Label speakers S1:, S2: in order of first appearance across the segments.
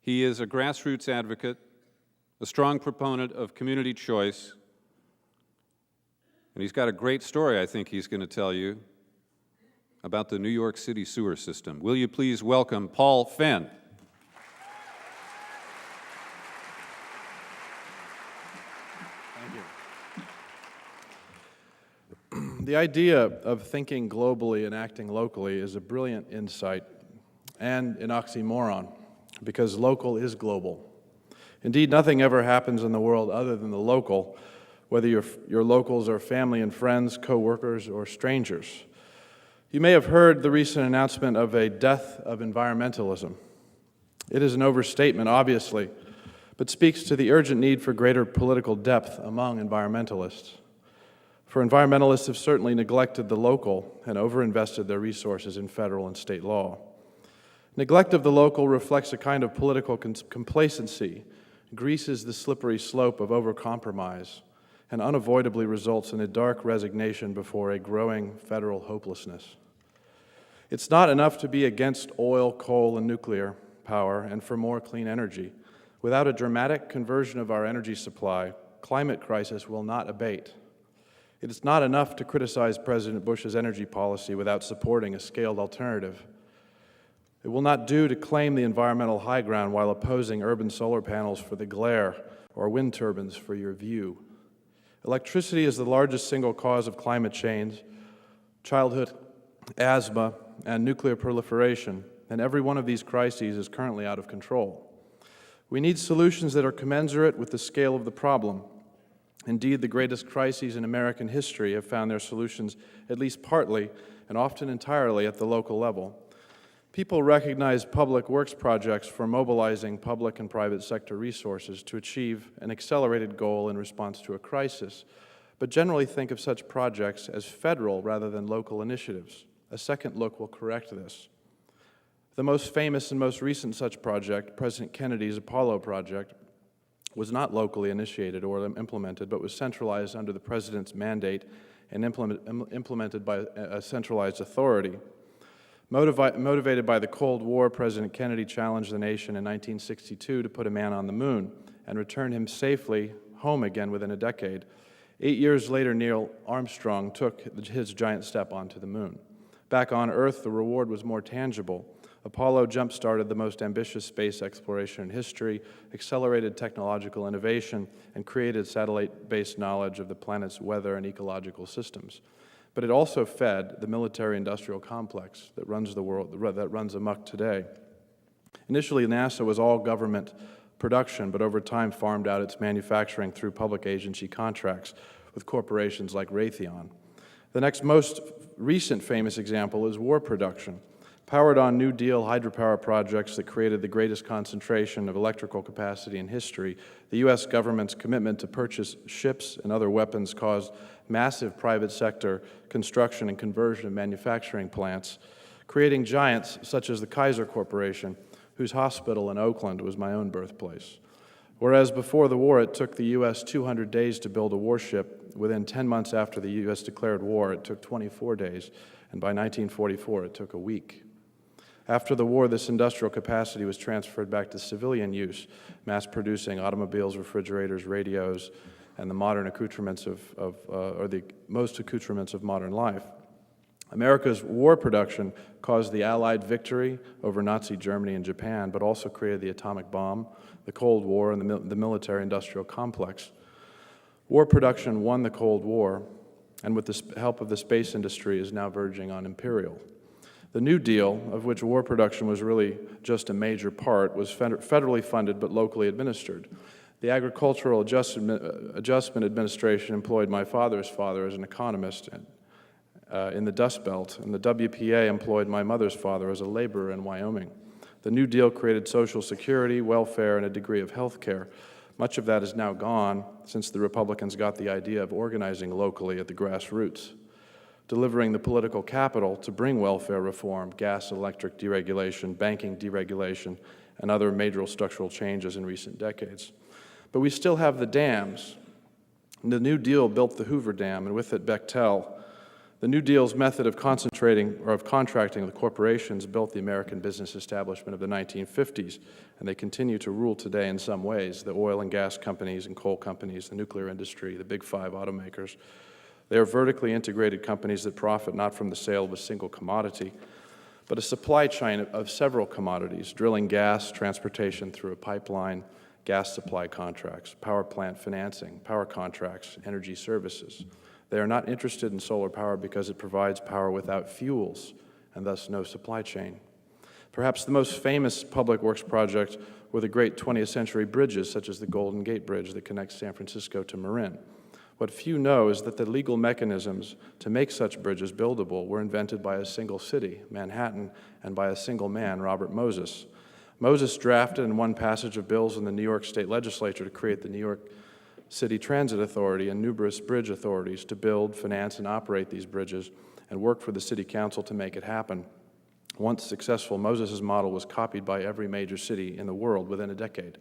S1: He is a grassroots advocate, a strong proponent of community choice, and he's got a great story I think he's going to tell you about the New York City sewer system. Will you please welcome Paul Fenn?
S2: The idea of thinking globally and acting locally is a brilliant insight and an oxymoron, because local is global. Indeed, nothing ever happens in the world other than the local, whether your locals are family and friends, co-workers, or strangers. You may have heard the recent announcement of a death of environmentalism. It is an overstatement, obviously, but speaks to the urgent need for greater political depth among environmentalists. For environmentalists have certainly neglected the local and overinvested their resources in federal and state law. Neglect of the local reflects a kind of political complacency, greases the slippery slope of overcompromise, and unavoidably results in a dark resignation before a growing federal hopelessness. It's not enough to be against oil, coal, and nuclear power and for more clean energy. Without a dramatic conversion of our energy supply, climate crisis will not abate. It is not enough to criticize President Bush's energy policy without supporting a scaled alternative. It will not do to claim the environmental high ground while opposing urban solar panels for the glare or wind turbines for your view. Electricity is the largest single cause of climate change, childhood asthma, and nuclear proliferation, and every one of these crises is currently out of control. We need solutions that are commensurate with the scale of the problem. Indeed, the greatest crises in American history have found their solutions at least partly, and often entirely, at the local level. People recognize public works projects for mobilizing public and private sector resources to achieve an accelerated goal in response to a crisis, but generally think of such projects as federal rather than local initiatives. A second look will correct this. The most famous and most recent such project, President Kennedy's Apollo project, was not locally initiated or implemented, but was centralized under the President's mandate and implemented by a centralized authority. Motivated by the Cold War, President Kennedy challenged the nation in 1962 to put a man on the moon and return him safely home again within a decade. 8 years later, Neil Armstrong took his giant step onto the moon. Back on Earth, the reward was more tangible. Apollo jump-started the most ambitious space exploration in history, accelerated technological innovation, and created satellite-based knowledge of the planet's weather and ecological systems. But it also fed the military-industrial complex that runs the world, that runs amok today. Initially, NASA was all government production, but over time farmed out its manufacturing through public agency contracts with corporations like Raytheon. The next most recent famous example is war production. Powered on New Deal hydropower projects that created the greatest concentration of electrical capacity in history, the U.S. government's commitment to purchase ships and other weapons caused massive private sector construction and conversion of manufacturing plants, creating giants such as the Kaiser Corporation, whose hospital in Oakland was my own birthplace. Whereas before the war, it took the U.S. 200 days to build a warship, within 10 months after the U.S. declared war, it took 24 days, and by 1944, it took a week. After the war, this industrial capacity was transferred back to civilian use, mass-producing automobiles, refrigerators, radios, and the modern accoutrements or the most accoutrements of modern life. America's war production caused the Allied victory over Nazi Germany and Japan, but also created the atomic bomb, the Cold War, and the military-industrial complex. War production won the Cold War, and with the help of the space industry is now verging on imperial. The New Deal, of which war production was really just a major part, was federally funded but locally administered. The Agricultural Adjustment Administration employed my father's father as an economist in the Dust Belt, and the WPA employed my mother's father as a laborer in Wyoming. The New Deal created Social Security, welfare, and a degree of health care. Much of that is now gone since the Republicans got the idea of organizing locally at the grassroots, delivering the political capital to bring welfare reform, gas and electric deregulation, banking deregulation, and other major structural changes in recent decades. But we still have the dams. The New Deal built the Hoover Dam, and with it Bechtel, The New Deal's method of concentrating or of contracting with corporations built the American business establishment of the 1950s, and they continue to rule today in some ways. The oil and gas companies and coal companies, the nuclear industry, the big five automakers. They are vertically integrated companies that profit not from the sale of a single commodity, but a supply chain of several commodities, drilling gas, transportation through a pipeline, gas supply contracts, power plant financing, power contracts, energy services. They are not interested in solar power because it provides power without fuels, and thus no supply chain. Perhaps the most famous public works project were the great 20th century bridges, such as the Golden Gate Bridge that connects San Francisco to Marin. What few know is that the legal mechanisms to make such bridges buildable were invented by a single city, Manhattan, and by a single man, Robert Moses. Moses drafted and won passage of bills in the New York State Legislature to create the New York City Transit Authority and numerous bridge authorities to build, finance, and operate these bridges, and work for the City Council to make it happen. Once successful, Moses' model was copied by every major city in the world within a decade.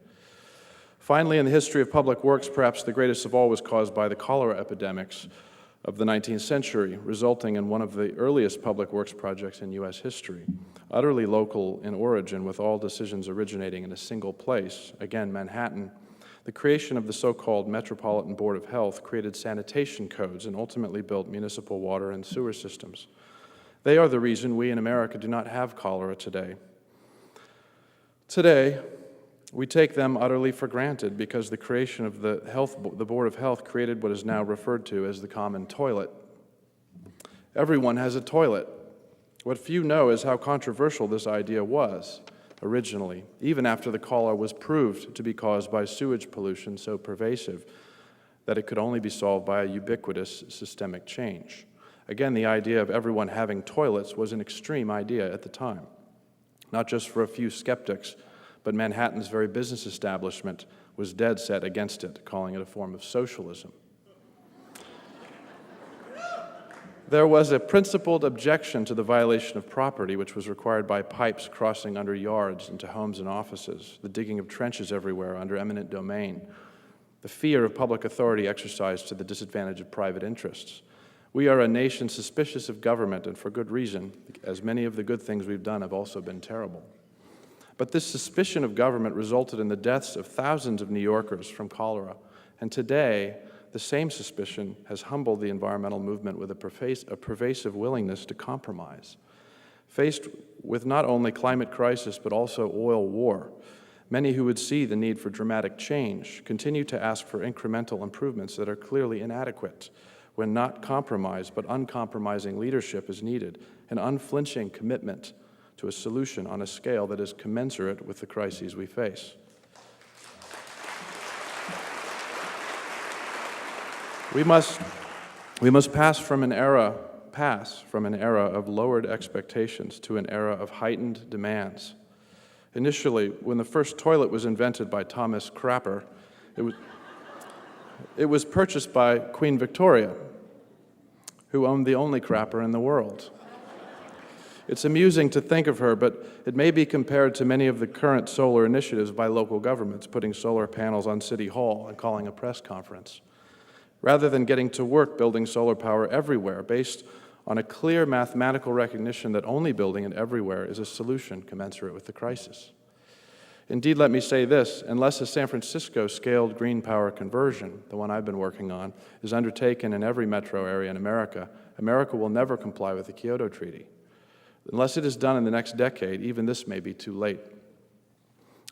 S2: Finally, in the history of public works, perhaps the greatest of all was caused by the cholera epidemics of the 19th century, resulting in one of the earliest public works projects in U.S. history. Utterly local in origin, with all decisions originating in a single place, again, Manhattan, the creation of the so-called Metropolitan Board of Health created sanitation codes and ultimately built municipal water and sewer systems. They are the reason we in America do not have cholera today. Today, we take them utterly for granted because the creation of the Board of Health created what is now referred to as the common toilet. Everyone has a toilet. What few know is how controversial this idea was originally, even after the cholera was proved to be caused by sewage pollution so pervasive that it could only be solved by a ubiquitous systemic change. Again, the idea of everyone having toilets was an extreme idea at the time, not just for a few skeptics, but Manhattan's very business establishment was dead set against it, calling it a form of socialism. There was a principled objection to the violation of property, which was required by pipes crossing under yards into homes and offices, the digging of trenches everywhere under eminent domain, the fear of public authority exercised to the disadvantage of private interests. We are a nation suspicious of government, and for good reason, as many of the good things we've done have also been terrible. But this suspicion of government resulted in the deaths of thousands of New Yorkers from cholera, and today, the same suspicion has humbled the environmental movement with a pervasive willingness to compromise. Faced with not only climate crisis, but also oil war, many who would see the need for dramatic change continue to ask for incremental improvements that are clearly inadequate, when not compromise, but uncompromising leadership is needed, an unflinching commitment to a solution on a scale that is commensurate with the crises we face. We must pass from an era of lowered expectations to an era of heightened demands. Initially, when the first toilet was invented by Thomas Crapper, it was purchased by Queen Victoria, who owned the only crapper in the world. It's amusing to think of her, but it may be compared to many of the current solar initiatives by local governments, putting solar panels on City Hall and calling a press conference, rather than getting to work building solar power everywhere, based on a clear mathematical recognition that only building it everywhere is a solution commensurate with the crisis. Indeed, let me say this, unless a San Francisco scaled green power conversion, the one I've been working on, is undertaken in every metro area in America, America will never comply with the Kyoto Treaty. Unless it is done in the next decade, even this may be too late.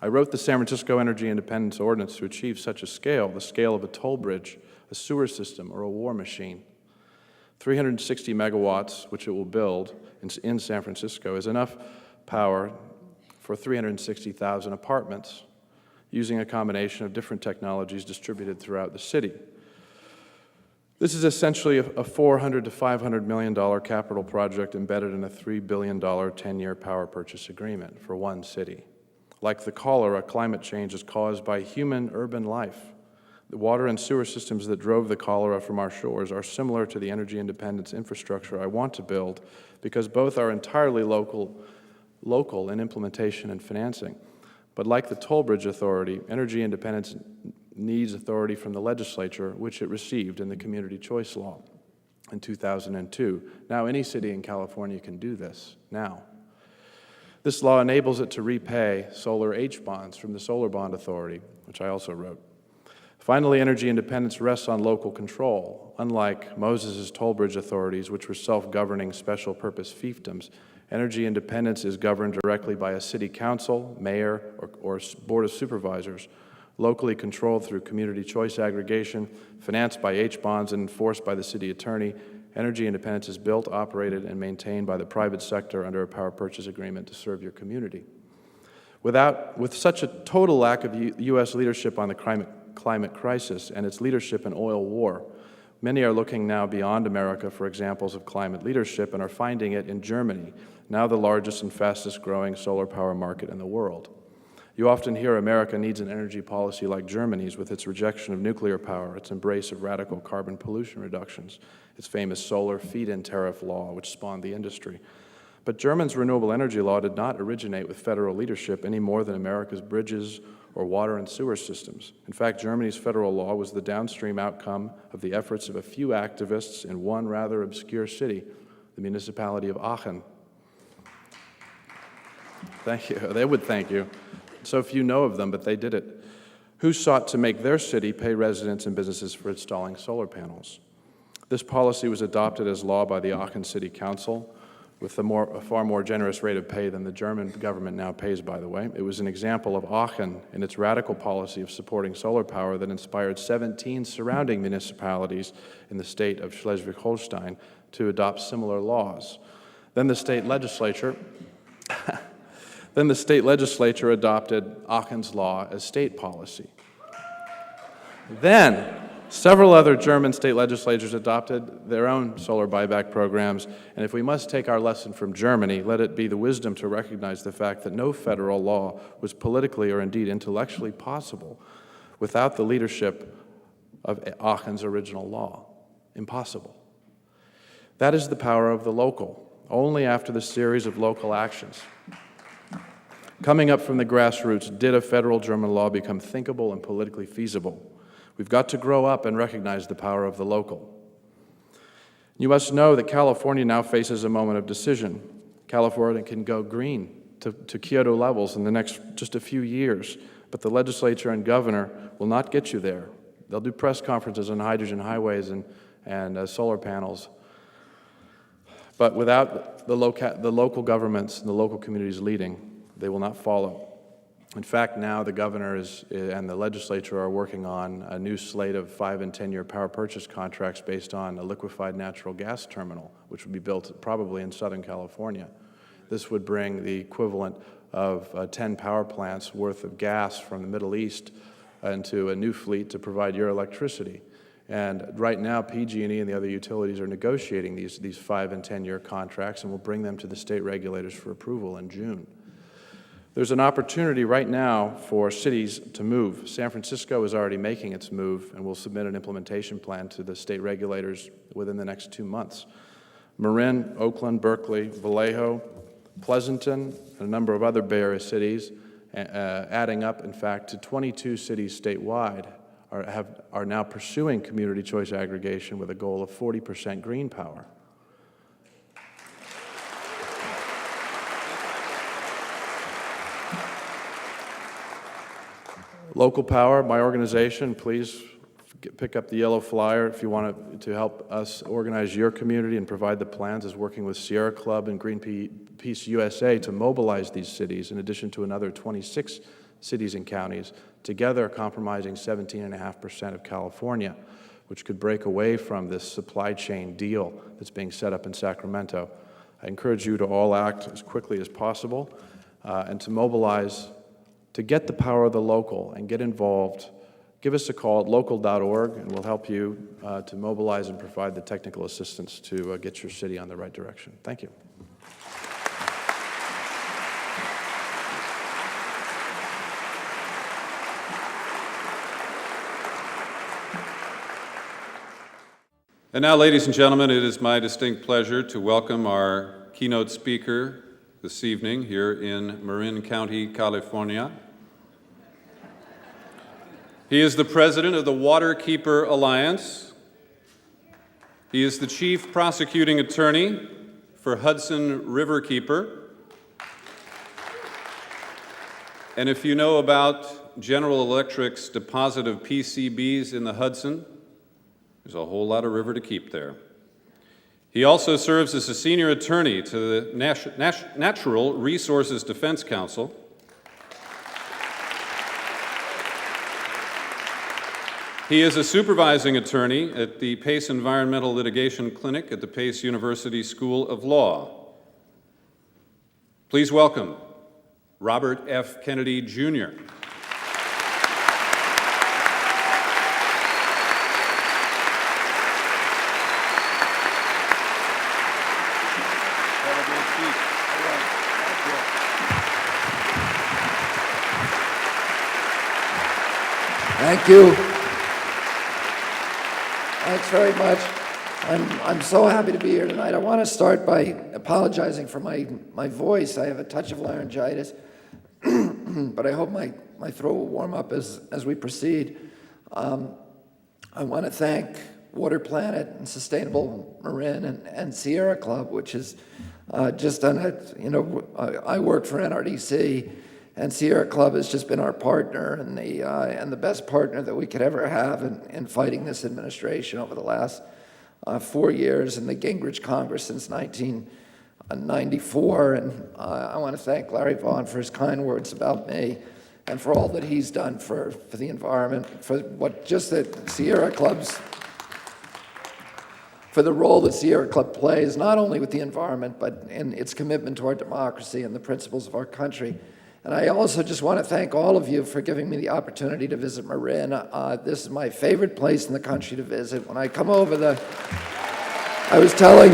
S2: I wrote the San Francisco Energy Independence Ordinance to achieve such a scale, the scale of a toll bridge, a sewer system, or a war machine. 360 megawatts, which it will build in San Francisco, is enough power for 360,000 apartments, using a combination of different technologies distributed throughout the city. This is essentially a $400 to $500 million capital project embedded in a $3 billion 10-year power purchase agreement for one city. Like the cholera, climate change is caused by human urban life. The water and sewer systems that drove the cholera from our shores are similar to the energy independence infrastructure I want to build because both are entirely local in implementation and financing. But like the Toll Bridge Authority, energy independence needs authority from the legislature, which it received in the Community Choice Law. in 2002. Now any city in California can do this now. This law enables it to repay solar H bonds from the Solar Bond Authority, which I also wrote. Finally, energy independence rests on local control. Unlike Moses' toll bridge authorities, which were self-governing special-purpose fiefdoms, energy independence is governed directly by a city council, mayor, or board of supervisors, locally controlled through community choice aggregation, financed by H-bonds, and enforced by the city attorney. Energy independence is built, operated, and maintained by the private sector under a power purchase agreement to serve your community. With such a total lack of U.S. leadership on the climate crisis and its leadership in oil war, many are looking now beyond America for examples of climate leadership and are finding it in Germany, now the largest and fastest growing solar power market in the world. You often hear America needs an energy policy like Germany's, with its rejection of nuclear power, its embrace of radical carbon pollution reductions, its famous solar feed-in tariff law, which spawned the industry. But Germany's renewable energy law did not originate with federal leadership any more than America's bridges or water and sewer systems. In fact, Germany's federal law was the downstream outcome of the efforts of a few activists in one rather obscure city, the municipality of Aachen. Thank you. They would thank you. So few know of them, but they did it. Who sought to make their city pay residents and businesses for installing solar panels. This policy was adopted as law by the Aachen City Council with a far more generous rate of pay than the German government now pays, by the way. It was an example of Aachen in its radical policy of supporting solar power that inspired 17 surrounding municipalities in the state of Schleswig-Holstein to adopt similar laws. Then the state legislature adopted Aachen's law as state policy. Then, several other German state legislatures adopted their own solar buyback programs, and if we must take our lesson from Germany, let it be the wisdom to recognize the fact that no federal law was politically or indeed intellectually possible without the leadership of Aachen's original law. Impossible. That is the power of the local, only after the series of local actions. Coming up from the grassroots, did a federal German law become thinkable and politically feasible? We've got to grow up and recognize the power of the local. You must know that California now faces a moment of decision. California can go green to Kyoto levels in the next just a few years, but the legislature and governor will not get you there. They'll do press conferences on hydrogen highways and solar panels, but without the local governments and the local communities leading, they will not follow. In fact, now the governor and the legislature are working on a new slate of 5- and 10-year power purchase contracts based on a liquefied natural gas terminal, which would be built probably in Southern California. This would bring the equivalent of 10 power plants worth of gas from the Middle East into a new fleet to provide your electricity. And right now, PG&E and the other utilities are negotiating these 5- and 10-year contracts, and will bring them to the state regulators for approval in June. There's an opportunity right now for cities to move. San Francisco is already making its move and will submit an implementation plan to the state regulators within the next 2 months. Marin, Oakland, Berkeley, Vallejo, Pleasanton, and a number of other Bay Area cities, adding up, in fact, to 22 cities statewide, are now pursuing community choice aggregation with a goal of 40% green power. Local Power, my organization, please pick up the yellow flyer if you want to help us organize your community and provide the plans, is working with Sierra Club and Greenpeace USA to mobilize these cities, in addition to another 26 cities and counties, together comprising 17.5% of California, which could break away from this supply chain deal that's being set up in Sacramento. I encourage you to all act as quickly as possible and to mobilize to get the power of the local and get involved. Give us a call at local.org, and we'll help you to mobilize and provide the technical assistance to get your city on the right direction. Thank you.
S1: And now, ladies and gentlemen, it is my distinct pleasure to welcome our keynote speaker this evening here in Marin County, California. He is the president of the Waterkeeper Alliance. He is the Chief Prosecuting Attorney for Hudson Riverkeeper. And if you know about General Electric's deposit of PCBs in the Hudson, there's a whole lot of river to keep there. He also serves as a senior attorney to the Natural Resources Defense Council. He is a supervising attorney at the Pace Environmental Litigation Clinic at the Pace University School of Law. Please welcome Robert F. Kennedy, Jr.
S3: Thank you. Thanks very much. I'm so happy to be here tonight. I want to start by apologizing for my voice. I have a touch of laryngitis, but I hope my throat will warm up as we proceed. I want to thank Water Planet and Sustainable Marin and Sierra Club, which has just done it. You know, I work for NRDC, and Sierra Club has just been our partner and the best partner that we could ever have in fighting this administration over the last 4 years in the Gingrich Congress since 1994. And I want to thank Larry Vaughn for his kind words about me and for all that he's done for the environment, for what just that Sierra Club's, for the role that Sierra Club plays, not only with the environment, but in its commitment to our democracy and the principles of our country. And I also just want to thank all of you for giving me the opportunity to visit Marin. This is my favorite place in the country to visit. When I come over I was telling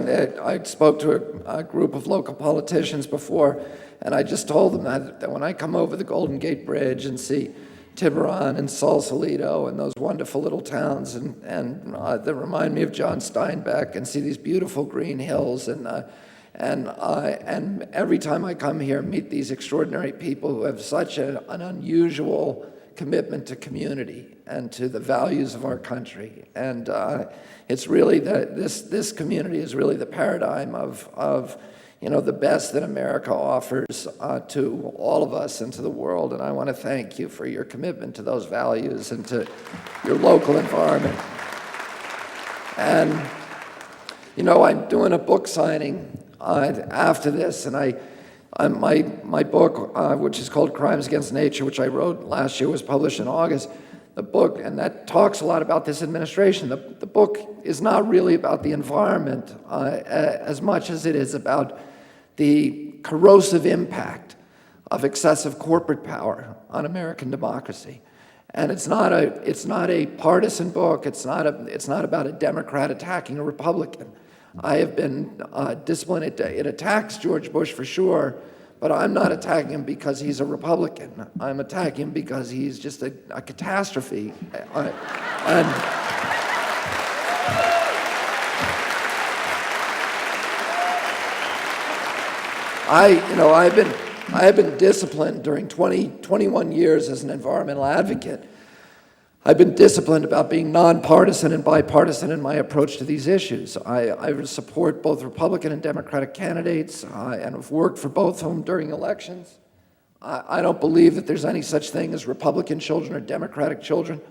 S3: that I spoke to a group of local politicians before, and I just told them that when I come over the Golden Gate Bridge and see Tiburon and Sausalito and those wonderful little towns and that remind me of John Steinbeck, and see these beautiful green hills, and every time I come here, meet these extraordinary people who have such an unusual commitment to community and to the values of our country. And it's really this community is really the paradigm of the best that America offers to all of us and to the world. And I want to thank you for your commitment to those values and to your local environment. And I'm doing a book signing after this, and my book, which is called Crimes Against Nature, which I wrote last year, was published in August. The book, and that talks a lot about this administration. The book is not really about the environment as much as it is about the corrosive impact of excessive corporate power on American democracy. And it's not a partisan book. It's not about a Democrat attacking a Republican. I have been disciplined. It attacks George Bush for sure, but I'm not attacking him because he's a Republican. I'm attacking him because he's just a catastrophe. I have been disciplined during 21 years as an environmental advocate. I've been disciplined about being nonpartisan and bipartisan in my approach to these issues. I support both Republican and Democratic candidates, and have worked for both of them during elections. I don't believe that there's any such thing as Republican children or Democratic children.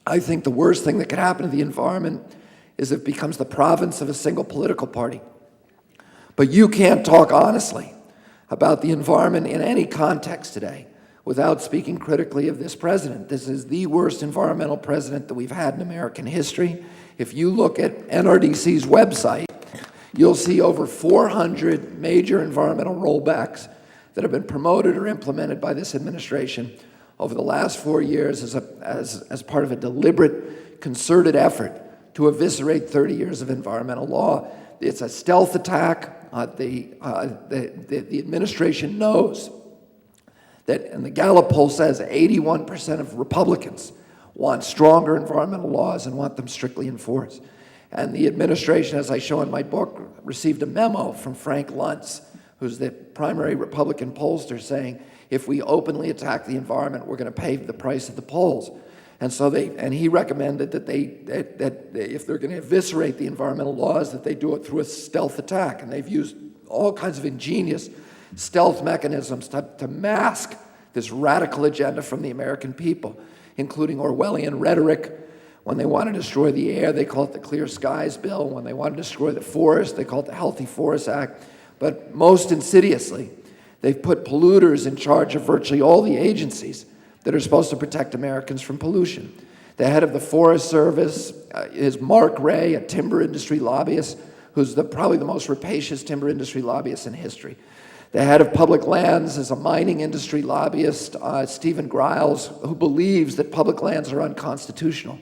S3: I think the worst thing that could happen to the environment is if it becomes the province of a single political party. But you can't talk honestly about the environment in any context today without speaking critically of this president. This is the worst environmental president that we've had in American history. If you look at NRDC's website, you'll see over 400 major environmental rollbacks that have been promoted or implemented by this administration over the last 4 years as part of a deliberate, concerted effort to eviscerate 30 years of environmental law. It's a stealth attack. The administration knows that, and the Gallup poll says 81% of Republicans want stronger environmental laws and want them strictly enforced. And the administration, as I show in my book, received a memo from Frank Luntz, who's the primary Republican pollster, saying, if we openly attack the environment, we're going to pay the price at the polls. And so he recommended that if they're going to eviscerate the environmental laws, that they do it through a stealth attack. And they've used all kinds of ingenious stealth mechanisms to mask this radical agenda from the American people, including Orwellian rhetoric. When they want to destroy the air, they call it the Clear Skies Bill. When they want to destroy the forest, they call it the Healthy Forests Act. But most insidiously, they've put polluters in charge of virtually all the agencies that are supposed to protect Americans from pollution. The head of the Forest Service is Mark Ray, a timber industry lobbyist, who's probably the most rapacious timber industry lobbyist in history. The head of public lands is a mining industry lobbyist, Stephen Griles, who believes that public lands are unconstitutional.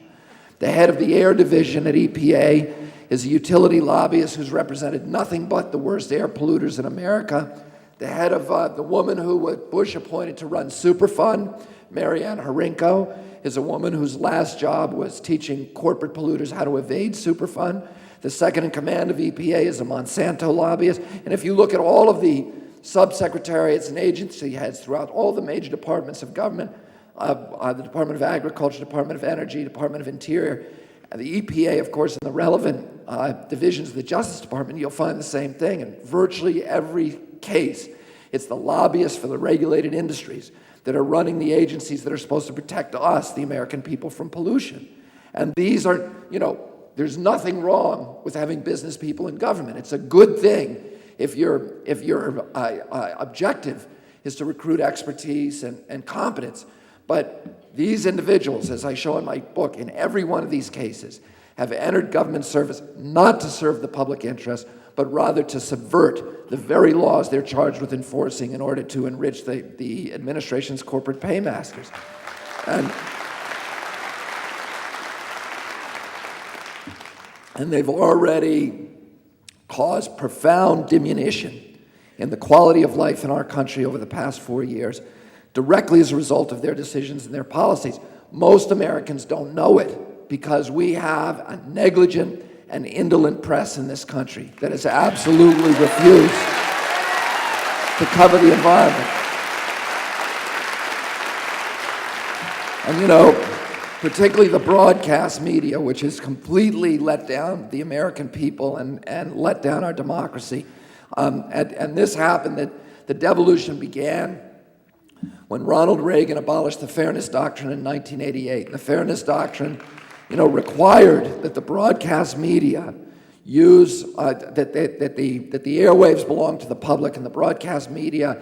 S3: The head of the air division at EPA is a utility lobbyist who's represented nothing but the worst air polluters in America. The head of the woman who Bush appointed to run Superfund, Marianne Harinko, is a woman whose last job was teaching corporate polluters how to evade Superfund. The second in command of EPA is a Monsanto lobbyist. And if you look at all of the subsecretariats and agency heads throughout all the major departments of government, the Department of Agriculture, Department of Energy, Department of Interior, the EPA, of course, and the relevant divisions of the Justice Department, you'll find the same thing. In virtually every case, it's the lobbyists for the regulated industries that are running the agencies that are supposed to protect us, the American people, from pollution. And these are, there's nothing wrong with having business people in government. It's a good thing if your objective is to recruit expertise and competence. But these individuals, as I show in my book, in every one of these cases, have entered government service not to serve the public interest, but rather to subvert the very laws they're charged with enforcing in order to enrich the administration's corporate paymasters. And they've already caused profound diminution in the quality of life in our country over the past 4 years, directly as a result of their decisions and their policies. Most Americans don't know it because we have a negligent and indolent press in this country that has absolutely refused to cover the environment. And particularly the broadcast media, which has completely let down the American people and let down our democracy. And this happened, that the devolution began when Ronald Reagan abolished the Fairness Doctrine in 1988. The Fairness Doctrine required that the broadcast media use that the airwaves belong to the public, and the broadcast media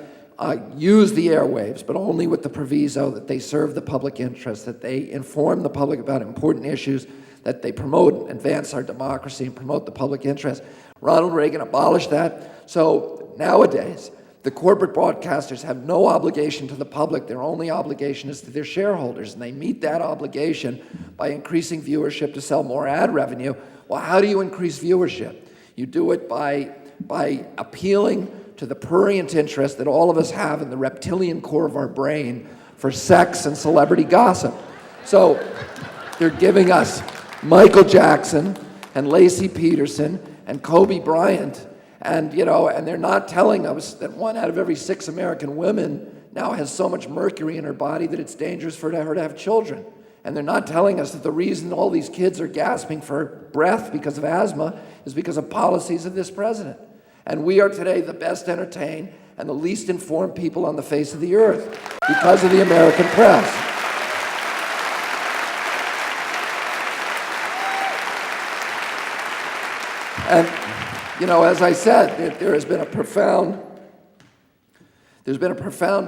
S3: use the airwaves, but only with the proviso that they serve the public interest, that they inform the public about important issues, that they promote and advance our democracy and promote the public interest. Ronald Reagan abolished that. So nowadays, the corporate broadcasters have no obligation to the public. Their only obligation is to their shareholders, and they meet that obligation by increasing viewership to sell more ad revenue. Well, how do you increase viewership? You do it by appealing to the prurient interest that all of us have in the reptilian core of our brain for sex and celebrity gossip. So they're giving us Michael Jackson and Lacey Peterson and Kobe Bryant, and they're not telling us that 1 out of every 6 American women now has so much mercury in her body that it's dangerous for her to have children. And they're not telling us that the reason all these kids are gasping for breath because of asthma is because of policies of this president. And we are today the best entertained and the least informed people on the face of the earth because of the American press. And as I said, there's been a profound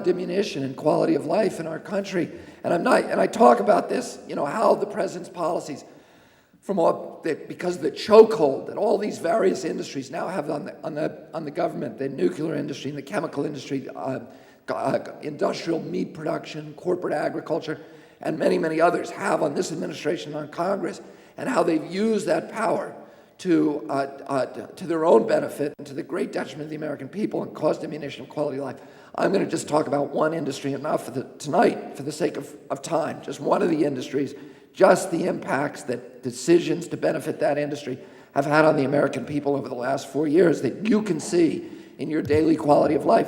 S3: diminution in quality of life in our country. And I talk about this, how the president's policies, because of the chokehold that all these various industries now have on the government, the nuclear industry and the chemical industry, industrial meat production, corporate agriculture, and many, many others have on this administration, on Congress, and how they've used that power to their own benefit and to the great detriment of the American people and cause diminution of quality of life. I'm going to just talk about one industry enough tonight for the sake of time, just one of the industries, just the impacts that decisions to benefit that industry have had on the American people over the last 4 years that you can see in your daily quality of life.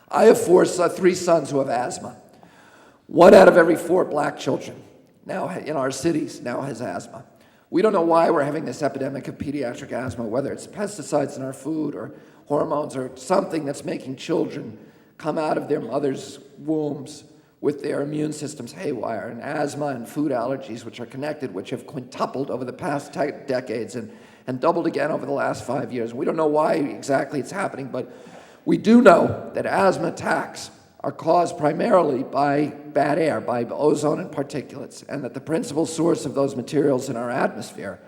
S3: I have 3 sons who have asthma. 1 out of every 4 black children now in our cities now has asthma. We don't know why we're having this epidemic of pediatric asthma, whether it's pesticides in our food or hormones or something that's making children come out of their mother's wombs with their immune systems haywire, and asthma and food allergies, which are connected, which have quintupled over the past decades and doubled again over the last 5 years. We don't know why exactly it's happening, but we do know that asthma attacks are caused primarily by bad air, by ozone and particulates, and that the principal source of those materials in our atmosphere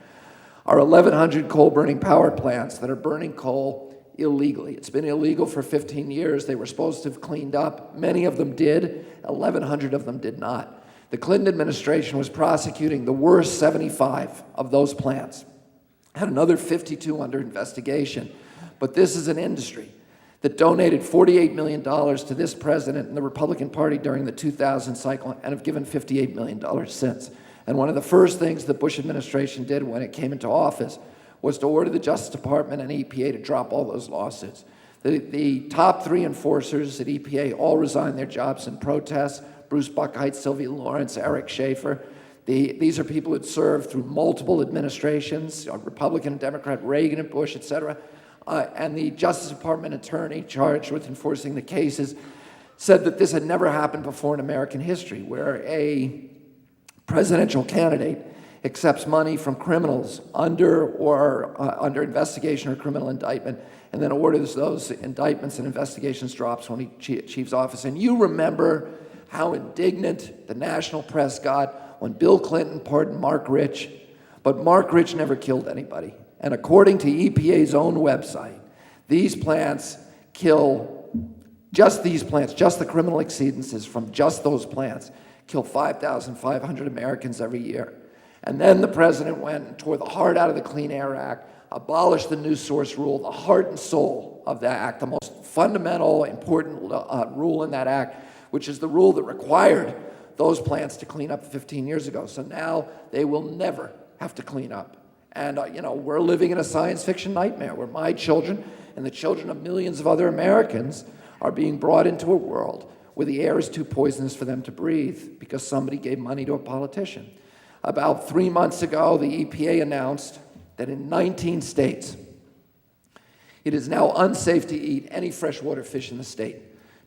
S3: are 1,100 coal-burning power plants that are burning coal illegally. It's been illegal for 15 years. They were supposed to have cleaned up. Many of them did. 1,100 of them did not. The Clinton administration was prosecuting the worst 75 of those plants. Had another 52 under investigation. But this is an industry that donated $48 million to this president and the Republican Party during the 2000 cycle and have given $58 million since. And one of the first things the Bush administration did when it came into office was to order the Justice Department and EPA to drop all those lawsuits. The top 3 enforcers at EPA all resigned their jobs in protest. Bruce Buckheit, Sylvia Lawrence, Eric Schaefer. These are people who had served through multiple administrations, Republican, Democrat, Reagan and Bush, et cetera. And the Justice Department attorney charged with enforcing the cases said that this had never happened before in American history, where a presidential candidate accepts money from criminals under investigation or criminal indictment, and then orders those indictments and investigations drops when he achieves office. And you remember how indignant the national press got when Bill Clinton pardoned Mark Rich, but Mark Rich never killed anybody. And according to EPA's own website, these plants kill, just these plants, just the criminal exceedances from just those plants, kill 5,500 Americans every year. And then the president went and tore the heart out of the Clean Air Act, abolished the new source rule, the heart and soul of that act, the most fundamental, important rule in that act, which is the rule that required those plants to clean up 15 years ago. So now they will never have to clean up. And, we're living in a science fiction nightmare where my children and the children of millions of other Americans are being brought into a world where the air is too poisonous for them to breathe because somebody gave money to a politician. About 3 months ago, the EPA announced that in 19 states, it is now unsafe to eat any freshwater fish in the state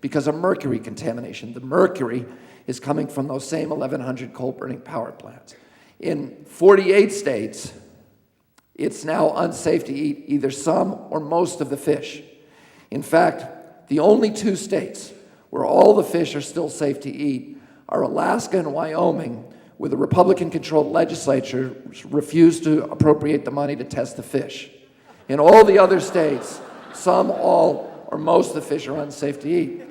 S3: because of mercury contamination. The mercury is coming from those same 1,100 coal-burning power plants. In 48 states, it's now unsafe to eat either some or most of the fish. In fact, the only 2 states where all the fish are still safe to eat are Alaska and Wyoming, where the Republican-controlled legislature refused to appropriate the money to test the fish. In all the other states, some, all, or most of the fish are unsafe to eat.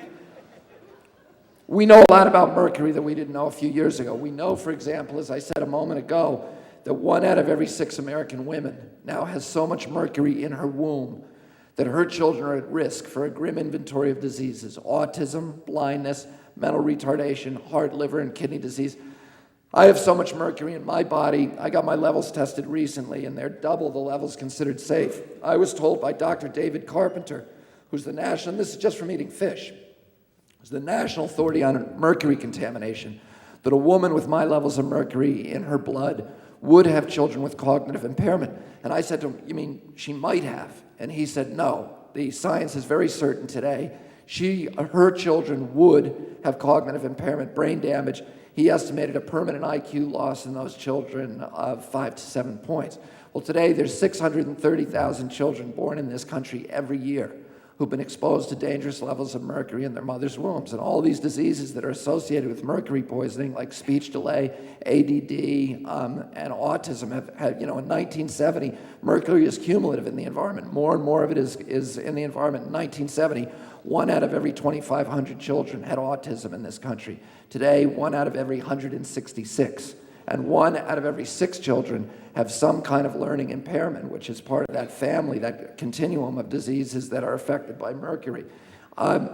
S3: We know a lot about mercury that we didn't know a few years ago. We know, for example, as I said a moment ago, that 1 out of every 6 American women now has so much mercury in her womb that her children are at risk for a grim inventory of diseases: autism, blindness, mental retardation, heart, liver, and kidney disease. I have so much mercury in my body, I got my levels tested recently, and they're double the levels considered safe. I was told by Dr. David Carpenter, who's the national, and this is just from eating fish, who's the national authority on mercury contamination, that a woman with my levels of mercury in her blood would have children with cognitive impairment. And I said to him, you mean she might have? And he said, no, the science is very certain today. Her children would have cognitive impairment, brain damage. He estimated a permanent IQ loss in those children of 5 to 7 points. Well, today there's 630,000 children born in this country every year who've been exposed to dangerous levels of mercury in their mother's wombs. And all these diseases that are associated with mercury poisoning, like speech delay, ADD, and autism, have in 1970, mercury is cumulative in the environment. More and more of it is in the environment. In 1970, 1 out of every 2,500 children had autism in this country. Today, 1 out of every 166. And 1 out of every 6 children have some kind of learning impairment, which is part of that family, that continuum of diseases that are affected by mercury. And,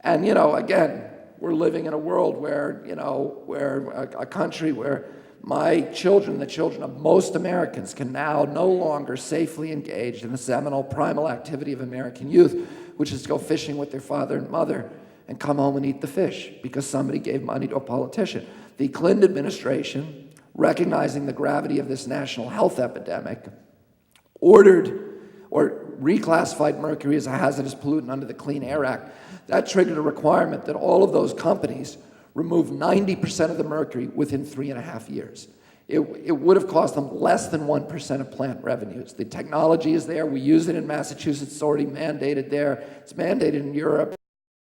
S3: again, we're living in a world where, a country where my children, the children of most Americans, can now no longer safely engage in the seminal primal activity of American youth, which is to go fishing with their father and mother and come home and eat the fish because somebody gave money to a politician. The Clinton administration, recognizing the gravity of this national health epidemic, ordered or reclassified mercury as a hazardous pollutant under the Clean Air Act. That triggered a requirement that all of those companies remove 90% of the mercury within 3.5 years. It would have cost them less than 1% of plant revenues. The technology is there. We use it in Massachusetts. It's already mandated there. It's mandated in Europe.